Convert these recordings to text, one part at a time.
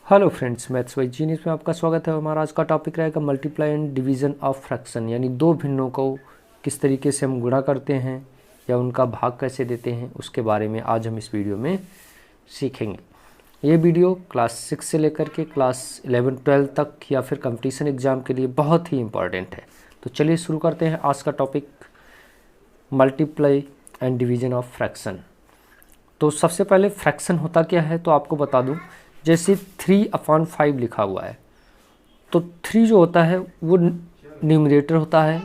Hello friends, maths by genius में आपका स्वागत है। हमारा आज का टॉपिक रहेगा multiply and division of fraction, यानी दो भिन्नों को किस तरीके से हम गुणा करते हैं या उनका भाग कैसे देते हैं, उसके बारे में आज हम इस वीडियो में सीखेंगे। ये वीडियो क्लास 6 से लेकर के क्लास 11-12 तक या फिर कंपटीशन एग्ज़ाम के लिए बहुत ही इम्पॉर्टेंट है। तो चलिए शुरू करते हैं आज का topic, multiply and division of fraction. तो सबसे पहले फ्रैक्शन होता क्या है तो आपको बता दूं। जैसे 3/5 लिखा हुआ है तो 3 जो होता है वो न्यूमरेटर होता है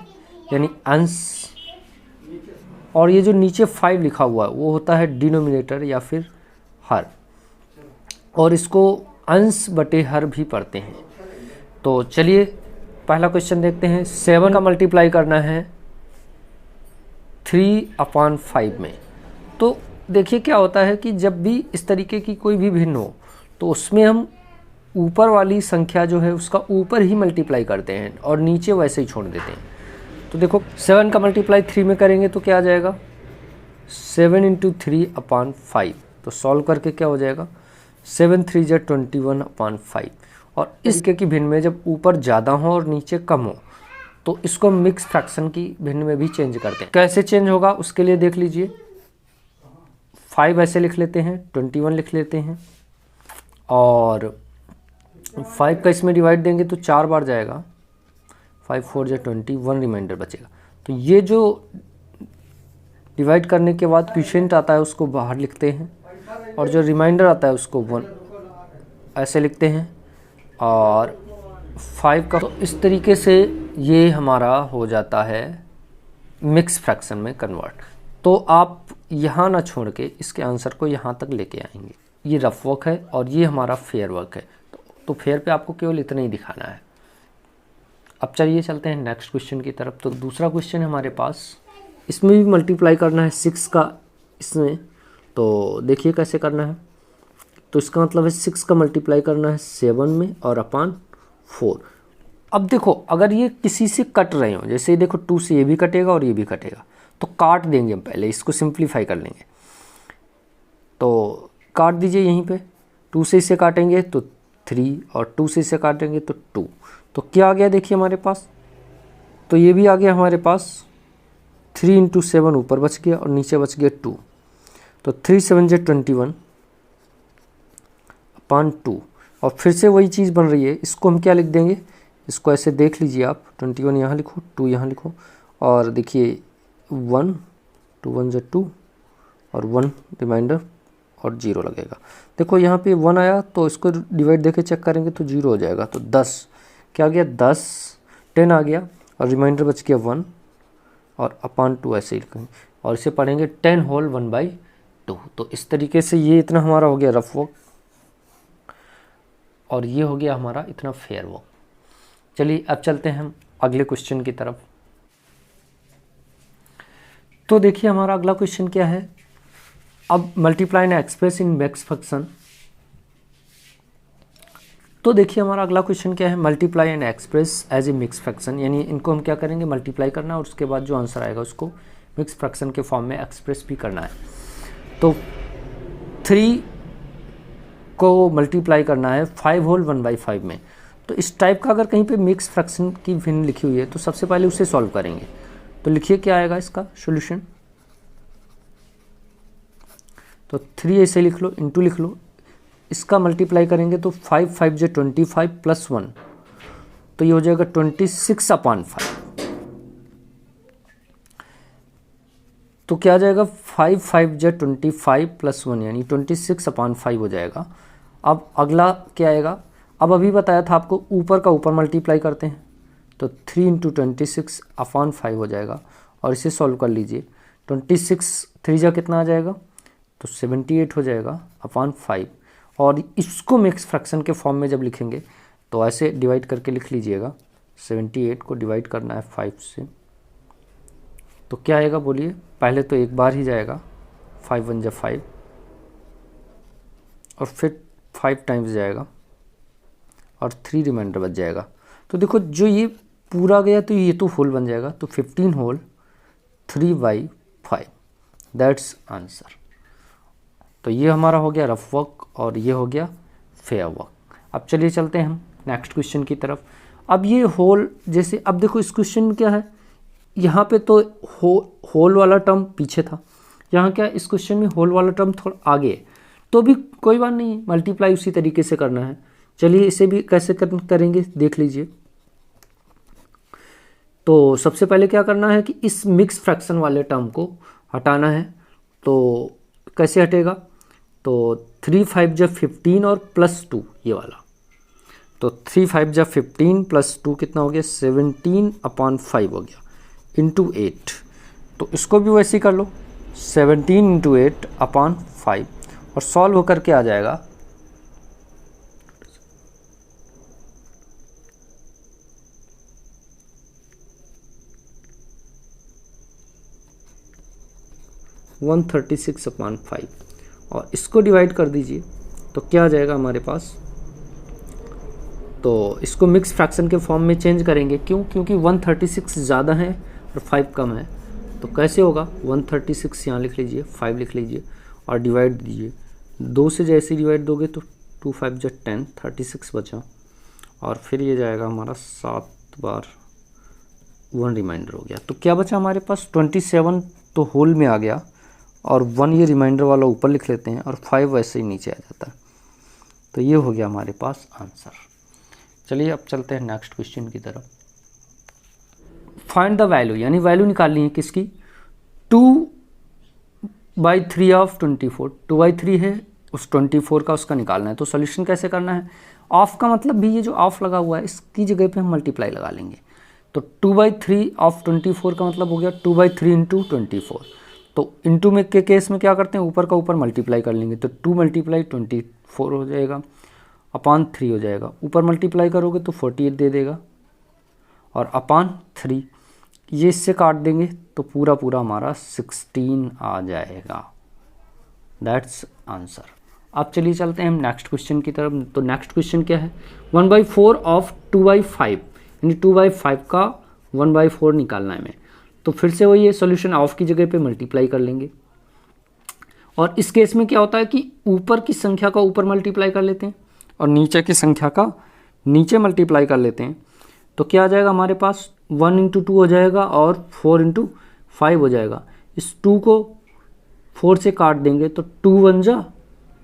यानी अंश, और ये जो नीचे 5 लिखा हुआ है वो होता है डिनोमिनेटर या फिर हर, और इसको अंश बटे हर भी पढ़ते हैं। तो चलिए पहला क्वेश्चन देखते हैं। 7 का मल्टीप्लाई करना है 3/5 में। तो देखिए क्या होता है कि जब भी इस तरीके की कोई भी भिन्न हो तो उसमें हम ऊपर वाली संख्या जो है उसका ऊपर ही मल्टीप्लाई करते हैं और नीचे वैसे ही छोड़ देते हैं। तो देखो 7 का मल्टीप्लाई 3 में करेंगे तो क्या आ जाएगा 7 × 3/5। तो सॉल्व करके क्या हो जाएगा 7 3 = 21/5। और इसके की भिन्न में जब ऊपर ज़्यादा हो और नीचे कम हो तो इसको मिक्स फ्रैक्शन की भिन्न में भी चेंज करते हैं। कैसे चेंज होगा उसके लिए देख लीजिए। 5 ऐसे लिख लेते हैं, 21 लिख लेते हैं, और 5 का इसमें डिवाइड देंगे तो 4 बार जाएगा। 5 4 = 20, 1 रिमाइंडर बचेगा। तो ये जो डिवाइड करने के बाद क्वोशिएंट आता है उसको बाहर लिखते हैं, और जो रिमाइंडर आता है उसको 1 ऐसे लिखते हैं, और 5 का तो इस तरीके से ये हमारा हो जाता है मिक्स फ्रैक्शन में कन्वर्ट। तो आप यहाँ ना छोड़ के इसके आंसर को यहाँ तक लेके आएंगे। ये रफ वर्क है और ये हमारा फेयर वर्क है। तो फेयर पे आपको केवल इतना ही दिखाना है। अब चलिए चलते हैं नेक्स्ट क्वेश्चन की तरफ। तो दूसरा क्वेश्चन है हमारे पास, इसमें भी मल्टीप्लाई करना है 6 का इसमें। तो देखिए कैसे करना है। तो इसका मतलब है 6 का मल्टीप्लाई करना है 7 में और अपान 4। अब देखो अगर ये किसी से कट रहे हो, जैसे देखो 2 से ये भी कटेगा और ये भी कटेगा, तो काट देंगे हम, पहले इसको सिंप्लीफाई कर लेंगे। तो काट दीजिए यहीं पे। 2 से इसे काटेंगे तो 3, और 2 से इसे काटेंगे तो 2। तो क्या आ गया देखिए हमारे पास, तो ये भी आ गया हमारे पास 3 × 7 ऊपर बच गया और नीचे बच गया 2। तो 3 7 = 21/2। और फिर से वही चीज़ बन रही है। इसको हम क्या लिख देंगे, इसको ऐसे देख लीजिए आप, 21 यहाँ लिखो, 2 यहाँ लिखो, और देखिए 1 2 1 = 2 और 1 रिमाइंडर और 0 लगेगा। देखो यहाँ पे 1 आया तो इसको डिवाइड देके चेक करेंगे तो 0 हो जाएगा। तो 10 क्या आ गया 10 आ गया, और रिमाइंडर बच गया 1 और अपान 2 ऐसे ही लिखेंगे, और इसे पढ़ेंगे 10 होल 1/2। तो इस तरीके से ये इतना हमारा हो गया रफ वर्क, और ये हो गया हमारा इतना फेयर वर्क। चलिए अब चलते हैं हम अगले क्वेश्चन की तरफ। तो देखिए हमारा अगला क्वेश्चन क्या है। अब multiply and express in mix fraction. तो देखिए हमारा अगला क्वेश्चन क्या है, multiply and express as a mix fraction, यानी इनको हम क्या करेंगे मल्टीप्लाई करना और उसके बाद जो आंसर आएगा उसको मिक्स फ्रैक्शन के फॉर्म में एक्सप्रेस भी करना है। तो 3 को मल्टीप्लाई करना है 5 होल 1/5 में। तो इस टाइप का अगर कहीं पे मिक्स फ्रैक्शन की भिन्न लिखी हुई है तो सबसे पहले उसे सॉल्व करेंगे। तो लिखिए क्या आएगा इसका सॉल्यूशन। तो 3 ऐसे लिख लो, इंटू लिख लो, इसका मल्टीप्लाई करेंगे तो 5 5 = 25 प्लस 1, तो ये हो जाएगा 26/5। तो क्या आ जाएगा 5 5 = 25 प्लस 1 यानी 26/5 हो जाएगा। अब अगला क्या आएगा, अब अभी बताया था आपको ऊपर का ऊपर मल्टीप्लाई करते हैं, तो 3 × 26/5 हो जाएगा, और इसे सॉल्व कर लीजिए। 26 3 जा कितना आ जाएगा, तो 78 हो जाएगा अपान 5। और इसको मिक्स फ्रैक्शन के फॉर्म में जब लिखेंगे तो ऐसे डिवाइड करके लिख लीजिएगा। 78 को डिवाइड करना है 5 से, तो क्या आएगा बोलिए। पहले तो एक बार ही जाएगा, 5 1 = 5, और फिर 5 टाइम्स जाएगा और 3 रिमाइंडर बच जाएगा। तो देखो जो ये पूरा गया तो ये तो होल बन जाएगा, तो 15 होल 3/5, दैट्स आंसर। तो ये हमारा हो गया रफ वर्क और ये हो गया फेयर वर्क। अब चलिए चलते हैं हम नेक्स्ट क्वेश्चन की तरफ। अब ये होल, जैसे अब देखो इस क्वेश्चन में क्या है, यहाँ पे तो होल वाला टर्म पीछे था, यहाँ क्या इस क्वेश्चन में होल वाला टर्म थोड़ा आगे है, तो भी कोई बात नहीं है, मल्टीप्लाई उसी तरीके से करना है। चलिए इसे भी कैसे करेंगे देख लीजिए। तो सबसे पहले क्या करना है कि इस मिक्स फ्रैक्शन वाले टर्म को हटाना है। तो कैसे हटेगा, तो 3 5 जब 15 और +2 ये वाला, तो 3 5 जब 15 +2 कितना हो गया 17/5 हो गया इंटू 8। तो इसको भी वैसे ही कर लो 17 × 8/5 और सॉल्व होकर के आ जाएगा 136/5 और इसको डिवाइड कर दीजिए तो क्या आ जाएगा हमारे पास। तो इसको मिक्स फ्रैक्शन के फॉर्म में चेंज करेंगे, क्यों, क्योंकि 136 ज़्यादा है और 5 कम है। तो कैसे होगा, 136 यहाँ लिख लीजिए, 5 लिख लीजिए और डिवाइड दीजिए, 2 से जैसे डिवाइड दोगे तो 2 5 × 10, 36 बचा और फिर ये जाएगा हमारा 7 बार 1 रिमाइंडर हो गया। तो क्या बचा हमारे पास 27 तो होल में आ गया और 1 ये रिमाइंडर वाला ऊपर लिख लेते हैं और 5 वैसे ही नीचे आ जाता है। तो ये हो गया हमारे पास आंसर। चलिए अब चलते हैं नेक्स्ट क्वेश्चन की तरफ। फाइंड द वैल्यू, यानी वैल्यू निकालनी है किसकी, 2/3 ऑफ 24। 2/3 है उस 24 का, उसका निकालना है। तो सोल्यूशन कैसे करना है, ऑफ का मतलब भी ये जो ऑफ लगा हुआ है इसकी जगह पे हम मल्टीप्लाई लगा लेंगे। तो 2/3 ऑफ 24 का मतलब हो गया 2/3 × 24। तो इंटू में के केस में क्या करते हैं, ऊपर का ऊपर मल्टीप्लाई कर लेंगे। तो 2 × 24 हो जाएगा /3 हो जाएगा, ऊपर मल्टीप्लाई करोगे तो 48 दे देगा और /3 ये इससे काट देंगे तो पूरा पूरा हमारा 16 आ जाएगा। That's answer. अब चलिए चलते हैं हम नेक्स्ट क्वेश्चन की तरफ। तो नेक्स्ट क्वेश्चन क्या है, 1/4 ऑफ 2/5, यानी 2/5 का 1/4 निकालना है हमें। तो फिर से वही है, सोल्यूशन ऑफ की जगह पे मल्टीप्लाई कर लेंगे। और इस केस में क्या होता है कि ऊपर की संख्या का ऊपर मल्टीप्लाई कर लेते हैं और नीचे की संख्या का नीचे मल्टीप्लाई कर लेते हैं। तो क्या आ जाएगा हमारे पास, 1 × 2 हो जाएगा और 4 × 5 हो जाएगा। इस 2 को 4 से काट देंगे तो 2 1 जा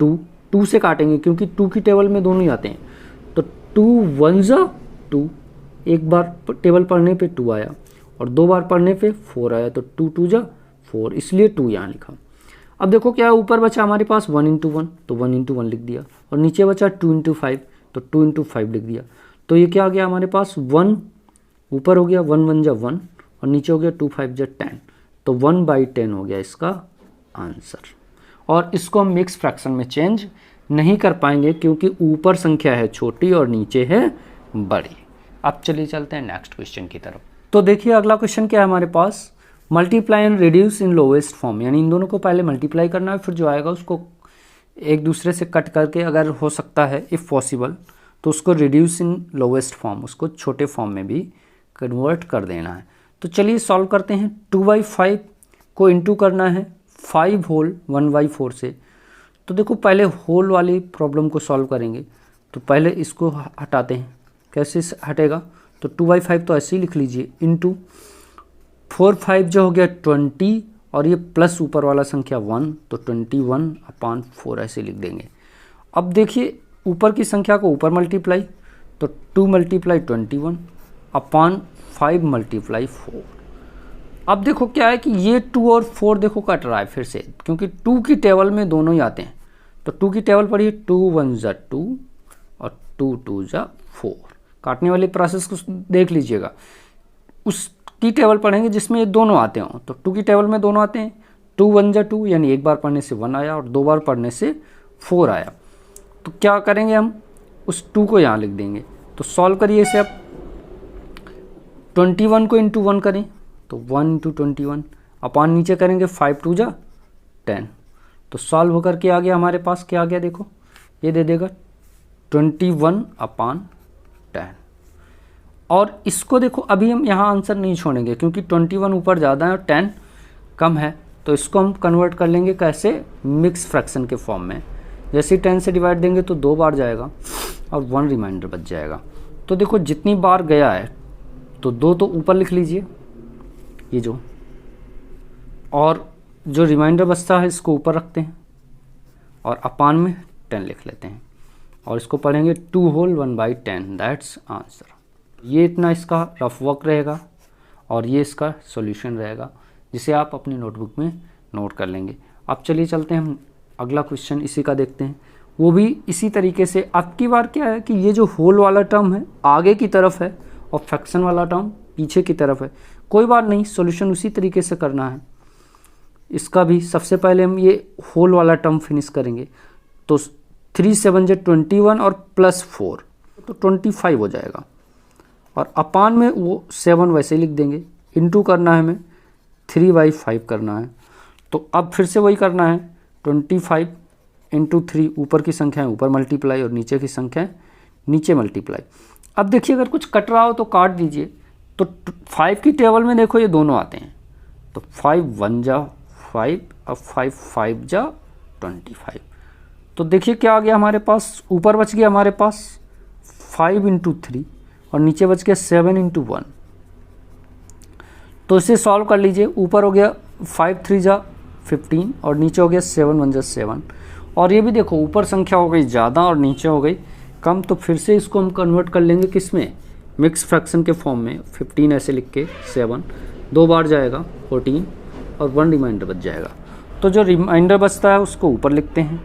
2, 2 से काटेंगे क्योंकि 2 की टेबल में दोनों ही आते हैं। तो 2 1 जा 2, एक बार टेबल पढ़ने पे 2 आया और 2 बार पढ़ने पे 4 आया, तो 2 2 जा 4, इसलिए 2 यहाँ लिखा। अब देखो क्या है, ऊपर बचा हमारे पास 1 × 1, तो 1 × 1 लिख दिया और नीचे बचा 2 × 5, तो 2 × 5 लिख दिया। तो ये क्या आ गया हमारे पास, 1 ऊपर हो गया 1 1 जा 1 और नीचे हो गया 2 5 जा 10, तो 1/10 हो गया इसका आंसर। और इसको हम मिक्स फ्रैक्शन में चेंज नहीं कर पाएंगे क्योंकि ऊपर संख्या है छोटी और नीचे है बड़ी। अब चलिए चलते हैं नेक्स्ट क्वेश्चन की तरफ। तो देखिए अगला क्वेश्चन क्या है हमारे पास, multiply and reduce in lowest form, यानी इन दोनों को पहले मल्टीप्लाई करना है, फिर जो आएगा उसको एक दूसरे से कट करके, अगर हो सकता है इफ़ पॉसिबल तो उसको रिड्यूस इन लोवेस्ट फॉर्म, उसको छोटे फॉर्म में भी कन्वर्ट कर देना है। तो चलिए सॉल्व करते हैं। 2/5 को इंटू करना है 5 होल 1/4 से। तो देखो पहले होल वाली प्रॉब्लम को सॉल्व करेंगे, तो पहले इसको हटाते हैं। कैसे हटेगा, तो 2/5 तो ऐसे ही लिख लीजिए, इंटू 4 5 जो हो गया 20 और ये प्लस ऊपर वाला संख्या 1, तो 21/4 ऐसे लिख देंगे। अब देखिए ऊपर की संख्या को ऊपर मल्टीप्लाई, तो 2 × 21/5 × 4। अब देखो क्या है कि ये 2 और 4 देखो कट रहा है फिर से, क्योंकि 2 की टेबल में दोनों ही आते हैं। तो 2 की टेबल पढ़िए, 2 1 जा 2 और 2 2 जा 4। काटने वाली प्रोसेस को देख लीजिएगा, उसकी टेबल पढ़ेंगे जिसमें ये दोनों आते हों। तो 2 की टेबल में दोनों आते हैं, 2 1 जा 2 यानी एक बार पढ़ने से 1 आया और 2 बार पढ़ने से 4 आया। तो क्या करेंगे हम, उस 2 को यहाँ लिख देंगे। तो सॉल्व करिए इसे। अब 21 को इंटू 1 करें तो 1 × 21 अपान नीचे करेंगे 5 2 जा 10। तो सॉल्व होकर के आ गया हमारे पास, क्या आ गया देखो, ये दे देगा 21/10। और इसको देखो अभी हम यहाँ आंसर नहीं छोड़ेंगे क्योंकि 21 ऊपर ज़्यादा है और 10 कम है। तो इसको हम कन्वर्ट कर लेंगे कैसे, मिक्स फ्रैक्शन के फॉर्म में। जैसे ही 10 से डिवाइड देंगे तो 2 बार जाएगा और 1 रिमाइंडर बच जाएगा। तो देखो जितनी बार गया है तो 2 तो ऊपर लिख लीजिए ये जो, और जो रिमाइंडर बचता है इसको ऊपर रखते हैं और अपान में 10 लिख लेते हैं और इसको पढ़ेंगे 2 होल 1/10 दैट्स आंसर। ये इतना इसका रफ वर्क रहेगा और ये इसका सॉल्यूशन रहेगा जिसे आप अपनी नोटबुक में नोट कर लेंगे। अब चलिए चलते हैं हम अगला क्वेश्चन इसी का देखते हैं। वो भी इसी तरीके से, अब की बार क्या है कि ये जो होल वाला टर्म है आगे की तरफ है और फ्रैक्शन वाला टर्म पीछे की तरफ है। कोई बात नहीं, सॉल्यूशन उसी तरीके से करना है। इसका भी सबसे पहले हम ये होल वाला टर्म फिनिश करेंगे। तो 3 7 21 और +4 तो 25 हो जाएगा और अपान में वो 7 वैसे ही लिख देंगे। इनटू करना है हमें 3/5 करना है। तो अब फिर से वही करना है 25 × 3, ऊपर की संख्या है ऊपर मल्टीप्लाई और नीचे की संख्या है नीचे मल्टीप्लाई। अब देखिए अगर कुछ कट रहा हो तो काट दीजिए। तो 5 की टेबल में देखो ये दोनों आते हैं। तो 5 1 जा 5 और 5 5 जा 25। तो देखिए क्या आ गया हमारे पास, ऊपर बच गया हमारे पास 5 × 3 और नीचे बच गया 7 × 1। तो इसे सॉल्व कर लीजिए। ऊपर हो गया 5 3 जा 15 और नीचे हो गया 7 1 जा 7। और ये भी देखो ऊपर संख्या हो गई ज़्यादा और नीचे हो गई कम। तो फिर से इसको हम कन्वर्ट कर लेंगे किस में, मिक्स फ्रैक्शन के फॉर्म में। 15 ऐसे लिख के 7 2 बार जाएगा 14 और 1 रिमाइंडर बच जाएगा। तो जो रिमाइंडर बचता है उसको ऊपर लिखते हैं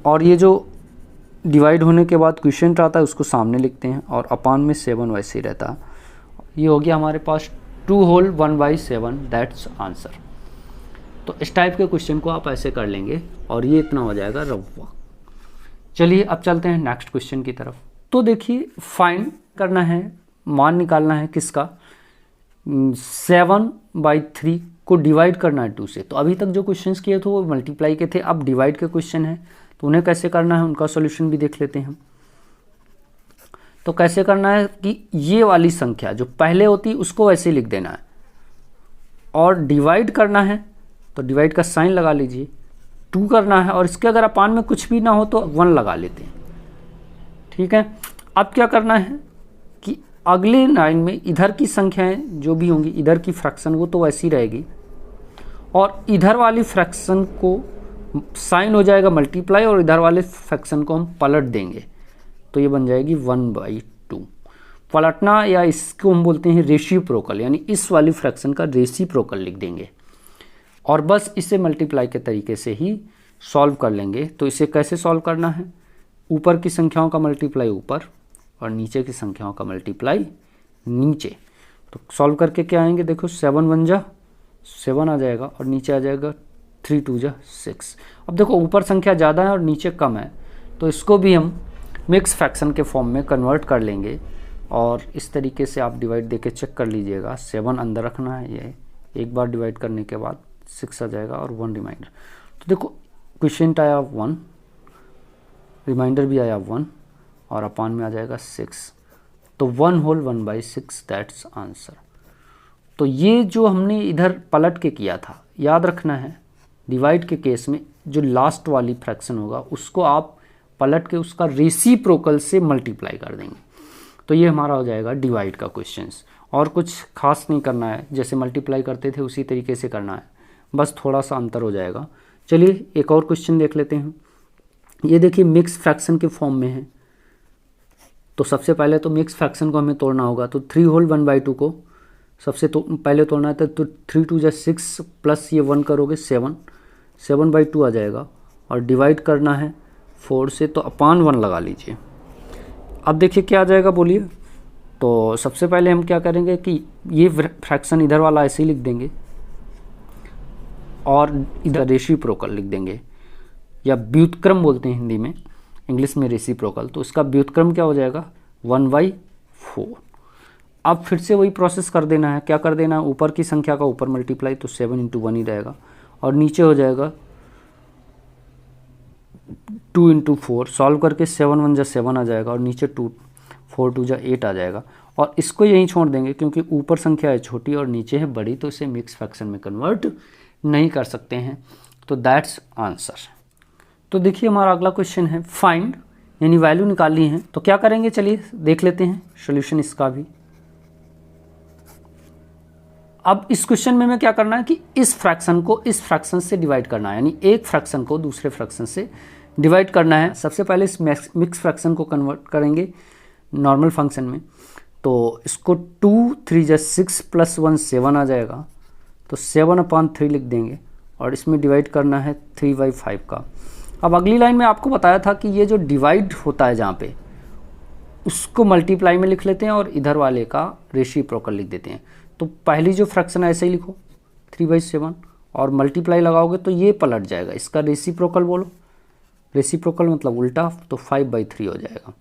और ये जो डिवाइड होने के बाद क्वेश्चन आता है उसको सामने लिखते हैं और अपान में 7 वैसे ही रहता है। ये हो गया हमारे पास 2 होल 1/7 दैट्स आंसर। तो इस टाइप के क्वेश्चन को आप ऐसे कर लेंगे और ये इतना हो जाएगा रफ। चलिए अब चलते हैं नेक्स्ट क्वेश्चन की तरफ। तो देखिए फाइंड करना है, मान निकालना है किसका, 7/3 को डिवाइड करना है 2 से। तो अभी तक जो क्वेश्चंस किए थे वो मल्टीप्लाई के थे, अब डिवाइड के क्वेश्चन है तो उन्हें कैसे करना है उनका सॉल्यूशन भी देख लेते हैं हम। तो कैसे करना है कि ये वाली संख्या जो पहले होती उसको वैसे लिख देना है और डिवाइड करना है तो डिवाइड का साइन लगा लीजिए। 2 करना है और इसके अगर अपान में कुछ भी ना हो तो 1 लगा लेते हैं, ठीक है। अब क्या करना है कि अगले लाइन में इधर की संख्याएं जो भी होंगी, इधर की फ्रैक्शन वो तो वैसी रहेगी और इधर वाली फ्रैक्शन को साइन हो जाएगा मल्टीप्लाई और इधर वाले फ्रैक्शन को हम पलट देंगे तो ये बन जाएगी 1/2। पलटना या इसको हम बोलते हैं रेसिप्रोकल, यानी इस वाली फ्रैक्शन का रेसिप्रोकल लिख देंगे और बस इसे मल्टीप्लाई के तरीके से ही सॉल्व कर लेंगे। तो इसे कैसे सॉल्व करना है, ऊपर की संख्याओं का मल्टीप्लाई ऊपर और नीचे की संख्याओं का मल्टीप्लाई नीचे। तो सॉल्व करके क्या आएंगे, देखो 7 1 जा 7 आ जाएगा और नीचे आ जाएगा 3 2 जा 6। अब देखो ऊपर संख्या ज़्यादा है और नीचे कम है तो इसको भी हम मिक्स फ्रैक्शन के फॉर्म में कन्वर्ट कर लेंगे और इस तरीके से आप डिवाइड देके चेक कर लीजिएगा। 7 अंदर रखना है, ये एक बार डिवाइड करने के बाद 6 आ जाएगा और 1 रिमाइंडर। तो देखो क्वेश्चन आया 1, रिमाइंडर भी आया 1 और अपान में आ जाएगा 6। तो 1 होल 1/6 दैट्स आंसर। तो ये जो हमने इधर पलट के किया था, याद रखना है डिवाइड के केस में जो लास्ट वाली फ्रैक्शन होगा उसको आप पलट के उसका रेसिप्रोकल से मल्टीप्लाई कर देंगे। तो ये हमारा हो जाएगा डिवाइड का क्वेश्चंस। और कुछ खास नहीं करना है, जैसे मल्टीप्लाई करते थे उसी तरीके से करना है, बस थोड़ा सा अंतर हो जाएगा। चलिए एक और क्वेश्चन देख लेते हैं। ये देखिए मिक्स फ्रैक्शन के फॉर्म में है। तो सबसे पहले तो मिक्स फ्रैक्शन को हमें तोड़ना होगा। तो 3 होल 1/2 को सबसे पहले तोड़ना है। तो 3 2 जा 6 प्लस ये 1 करोगे 7 7/2 आ जाएगा और डिवाइड करना है 4 से तो अपान 1 लगा लीजिए। अब देखिए क्या आ जाएगा बोलिए। तो सबसे पहले हम क्या करेंगे कि ये फ्रैक्शन इधर वाला ऐसे ही लिख देंगे और इधर रेसिप्रोकल लिख देंगे, या व्युत्क्रम बोलते हैं हिंदी में, इंग्लिश में रेसिप्रोकल। तो इसका व्युत्क्रम क्या हो जाएगा 1/4। अब फिर से वही प्रोसेस कर देना है। क्या कर देना है, ऊपर की संख्या का ऊपर मल्टीप्लाई, तो 7 × 1 ही रहेगा और नीचे हो जाएगा 2 × 4। सॉल्व करके 7 1 जा 7 आ जाएगा और नीचे 2 4 2 जा 8 आ जाएगा और इसको यहीं छोड़ देंगे क्योंकि ऊपर संख्या है छोटी और नीचे है बड़ी, तो इसे मिक्स फ्रैक्शन में कन्वर्ट नहीं कर सकते हैं। तो दैट्स आंसर। तो देखिए हमारा अगला क्वेश्चन है फाइंड, यानी वैल्यू निकालनी है। तो क्या करेंगे, चलिए देख लेते हैं सॉल्यूशन इसका भी। अब इस क्वेश्चन में हमें क्या करना है कि इस फ्रैक्शन को इस फ्रैक्शन से डिवाइड करना है, यानी एक फ्रैक्शन को दूसरे फ्रैक्शन से डिवाइड करना है। सबसे पहले इस मिक्स फ्रैक्शन को कन्वर्ट करेंगे नॉर्मल फंक्शन में। तो इसको 2 3 जा 6 + 1 7 आ जाएगा, तो 7/3 लिख देंगे और इसमें डिवाइड करना है 3/5 का। अब अगली लाइन में आपको बताया था कि ये जो डिवाइड होता है जहाँ पे, उसको मल्टीप्लाई में लिख लेते हैं और इधर वाले का रेसिप्रोकल लिख देते हैं। तो पहली जो फ्रैक्शन है ऐसे ही लिखो 3/7 और मल्टीप्लाई लगाओगे तो ये पलट जाएगा, इसका रेसिप्रोकल बोलो, रेसिप्रोकल मतलब उल्टा, तो 5/3 हो जाएगा।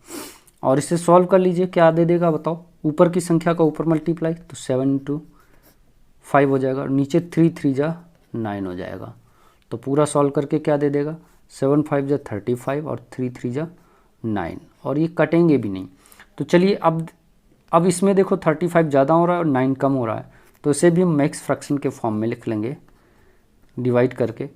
और इसे सॉल्व कर लीजिए, क्या दे देगा बताओ, ऊपर की संख्या का ऊपर मल्टीप्लाई, तो 7 × 5 हो जाएगा और नीचे 3 3 जा 9 हो जाएगा। तो पूरा सॉल्व करके क्या दे देगा, 7 5 जा 35 और 3 3 जा 9, और ये कटेंगे भी नहीं। तो चलिए अब इसमें देखो 35 ज़्यादा हो रहा है और 9 कम हो रहा है, तो इसे भी हम मिक्स फ्रैक्शन के फॉर्म में लिख लेंगे डिवाइड करके।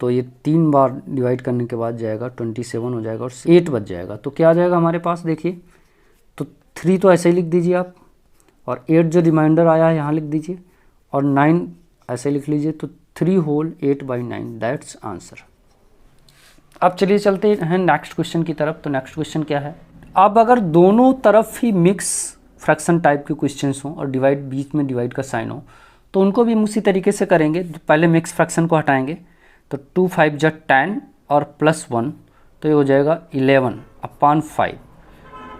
तो ये 3 बार डिवाइड करने के बाद जाएगा 27 हो जाएगा और 8 बच जाएगा। तो क्या आ जाएगा हमारे पास, देखिए तो 3 तो ऐसे ही लिख दीजिए आप, और 8 जो रिमाइंडर आया है यहाँ लिख दीजिए, और 9 ऐसे लिख लीजिए। तो 3 होल 8/9 दैट्स आंसर। अब चलिए चलते हैं नेक्स्ट क्वेश्चन की तरफ। तो नेक्स्ट क्वेश्चन क्या है, अब अगर दोनों तरफ ही मिक्स फ्रैक्शन टाइप के क्वेश्चंस हों और डिवाइड बीच में डिवाइड का साइन हो, तो उनको भी हम उसी तरीके से करेंगे। पहले मिक्स फ्रैक्शन को हटाएंगे, तो 2 5 जा 10 और +1, तो ये हो जाएगा 11/5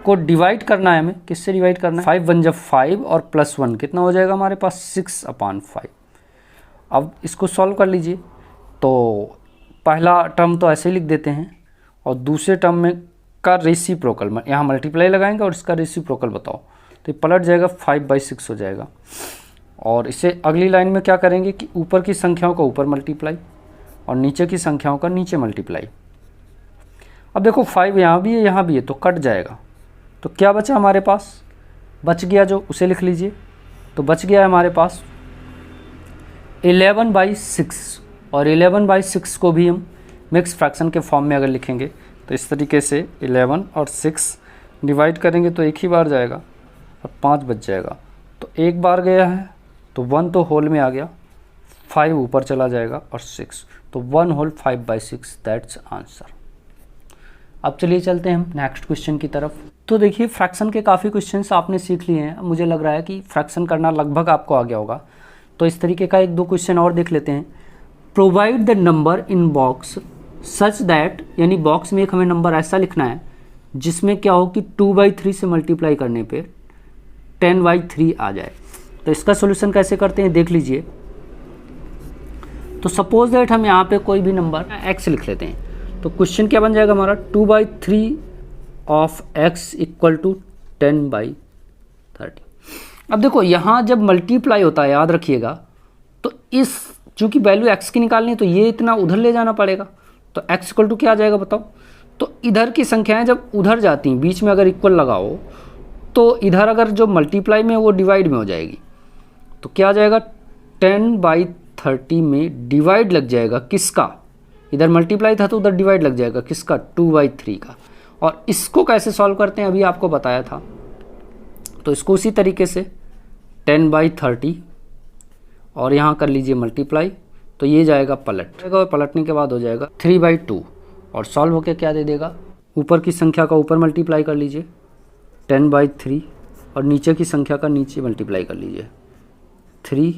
को डिवाइड करना है हमें। किससे डिवाइड करना है, 5 1 जा 5 और +1 कितना हो जाएगा हमारे पास, 6/5। अब इसको सॉल्व कर लीजिए। तो पहला टर्म तो ऐसे ही लिख देते हैं और दूसरे टर्म में का रेसिप्रोकल यहाँ मल्टीप्लाई लगाएंगे और इसका रेसिप्रोकल बताओ, तो ये पलट जाएगा 5/6 हो जाएगा। और इसे अगली लाइन में क्या करेंगे कि ऊपर की संख्याओं का ऊपर मल्टीप्लाई और नीचे की संख्याओं का नीचे मल्टीप्लाई। अब देखो 5 यहाँ भी है तो कट जाएगा। तो क्या बचा हमारे पास, बच गया जो उसे लिख लीजिए। तो बच गया है हमारे पास 11/6, और 11/6 को भी हम मिक्स फ्रैक्शन के फॉर्म में अगर लिखेंगे तो इस तरीके से 11 और 6 डिवाइड करेंगे तो एक ही बार जाएगा और 5 बच जाएगा। तो एक बार गया है तो 1 तो होल में आ गया, 5 ऊपर चला जाएगा और 6, तो 1 होल 5/6 दैट्स आंसर। अब चलिए चलते हैं हम नेक्स्ट क्वेश्चन की तरफ। तो देखिए फ्रैक्शन के काफ़ी क्वेश्चंस आपने सीख लिए हैं। मुझे लग रहा है कि फ्रैक्शन करना लगभग आपको आ गया होगा। तो इस तरीके का 1-2 क्वेश्चन और देख लेते हैं। Provide the number in box such that, यानी बॉक्स में एक हमें नंबर ऐसा लिखना है जिसमें क्या हो कि 2/3 से मल्टीप्लाई करने पे 10/3 आ जाए। तो इसका सोल्यूशन कैसे करते हैं देख लीजिए। तो सपोज दैट हम यहाँ पे कोई भी नंबर x लिख लेते हैं। तो क्वेश्चन क्या बन जाएगा हमारा, 2/3 ऑफ x = 10/30। अब देखो यहाँ जब मल्टीप्लाई होता है, याद रखिएगा, तो इस चूँकि वैल्यू x की निकालनी है तो ये इतना उधर ले जाना पड़ेगा। तो x = क्या आ जाएगा बताओ। तो इधर की संख्याएं जब उधर जाती हैं, बीच में अगर इक्वल लगाओ तो इधर अगर जो मल्टीप्लाई में वो डिवाइड में हो जाएगी। तो क्या आ जाएगा, 10/30 में डिवाइड लग जाएगा किसका, इधर मल्टीप्लाई था तो उधर डिवाइड लग जाएगा किसका, 2/3 का। और इसको कैसे सॉल्व करते हैं अभी आपको बताया था। तो इसको उसी तरीके से 10/30 और यहाँ कर लीजिए मल्टीप्लाई, तो ये जाएगा पलट, और पलटने के बाद हो जाएगा 3/2 और सॉल्व होकर क्या दे देगा, ऊपर की संख्या का ऊपर मल्टीप्लाई कर लीजिए 10/3 और नीचे की संख्या का नीचे मल्टीप्लाई कर लीजिए 3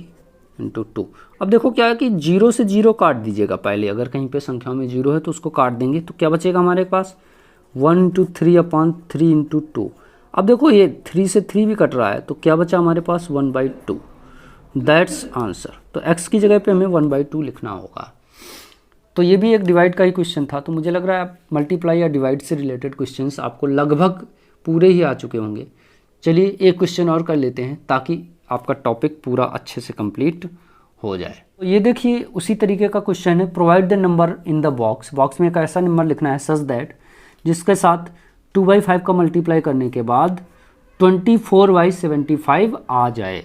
× 2। अब देखो क्या है कि 0 से 0 काट दीजिएगा पहले, अगर कहीं पे संख्याओं में 0 है तो उसको काट देंगे। तो क्या बचेगा हमारे पास, 1 × 3/3 × 2। अब देखो ये 3 से 3 भी कट रहा है, तो क्या बचा हमारे पास, 1/2 दैट्स आंसर। तो x की जगह पे हमें 1/2 लिखना होगा। तो ये भी एक डिवाइड का ही क्वेश्चन था। तो मुझे लग रहा है आप मल्टीप्लाई या डिवाइड से रिलेटेड क्वेश्चंस आपको लगभग पूरे ही आ चुके होंगे। चलिए एक क्वेश्चन और कर लेते हैं ताकि आपका टॉपिक पूरा अच्छे से कंप्लीट हो जाए। तो ये देखिए उसी तरीके का क्वेश्चन है, provide the number in the box. Box में एक ऐसा नंबर लिखना है सच दैट जिसके साथ 2/5 का मल्टीप्लाई करने के बाद 24/75 आ जाए।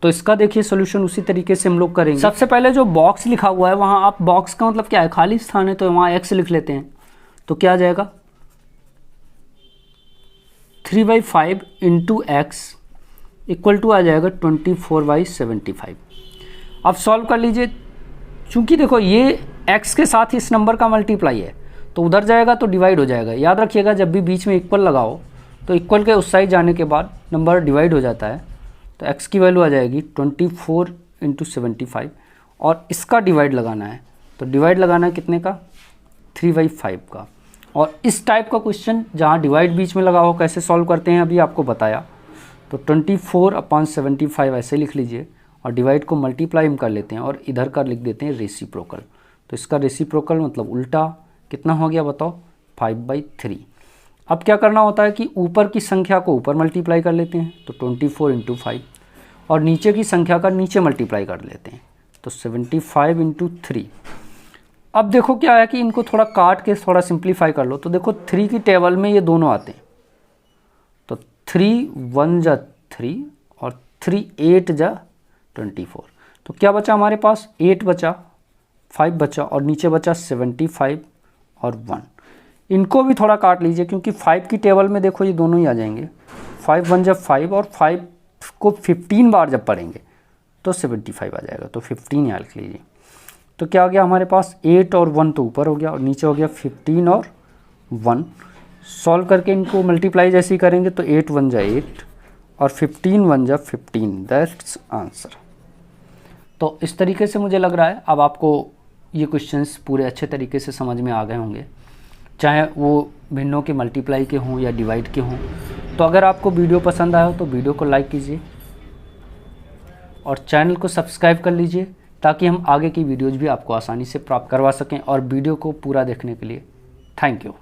तो इसका देखिए सोल्यूशन उसी तरीके से हम लोग करेंगे। सबसे पहले जो बॉक्स लिखा हुआ है वहाँ आप, बॉक्स का मतलब क्या है, खाली स्थान है, तो वहाँ x लिख लेते हैं। तो क्या आ जाएगा 3/5 इंटू एक्स इक्वल टू आ जाएगा 24/75। अब सॉल्व कर लीजिए। चूंकि देखो ये x के साथ इस नंबर का मल्टीप्लाई है तो उधर जाएगा तो डिवाइड हो जाएगा। याद रखिएगा जब भी बीच में इक्वल लगाओ तो इक्वल के उस साइड जाने के बाद नंबर डिवाइड हो जाता है। तो x की वैल्यू आ जाएगी 24 इंटू 75 और इसका डिवाइड लगाना है। तो डिवाइड लगाना है कितने का 3/5 का। और इस टाइप का क्वेश्चन जहाँ डिवाइड बीच में लगा हो कैसे सॉल्व करते हैं अभी आपको बताया। तो 24/75 ऐसे लिख लीजिए और डिवाइड को मल्टीप्लाई हम कर लेते हैं और इधर का लिख देते हैं रेसिप्रोकल। तो इसका रेसिप्रोकल मतलब उल्टा कितना हो गया बताओ 5/3। अब क्या करना होता है कि ऊपर की संख्या को ऊपर मल्टीप्लाई कर लेते हैं तो 24 इंटू 5 और नीचे की संख्या का नीचे मल्टीप्लाई कर लेते हैं तो 75 इंटू 3। अब देखो क्या है कि इनको थोड़ा काट के थोड़ा सिंप्लीफाई कर लो। तो देखो 3 की टेबल में ये दोनों आते हैं तो 3 1 जा 3 और 3 8 जा 24। तो क्या बचा हमारे पास 8 बचा 5 बचा और नीचे बचा 75 और 1। इनको भी थोड़ा काट लीजिए क्योंकि 5 की टेबल में देखो ये दोनों ही आ जाएंगे। 5 1 जब 5 और 5 को 15 बार जब पढ़ेंगे तो 75 आ जाएगा। तो 15 यहाँ लिख लीजिए। तो क्या हो गया हमारे पास 8 और 1 तो ऊपर हो गया और नीचे हो गया 15 और 1। सॉल्व करके इनको मल्टीप्लाई जैसे ही करेंगे तो 8 1 जा 8 और 15 1 जा 15। That's answer. तो इस तरीके से मुझे लग रहा है अब आपको ये क्वेश्चंस पूरे अच्छे तरीके से समझ में आ गए होंगे, चाहे वो भिन्नों के मल्टीप्लाई के हों या डिवाइड के हों। तो अगर आपको वीडियो पसंद आया हो तो वीडियो को लाइक कीजिए और चैनल को सब्सक्राइब कर लीजिए ताकि हम आगे की वीडियोज़ भी आपको आसानी से प्राप्त करवा सकें। और वीडियो को पूरा देखने के लिए थैंक यू।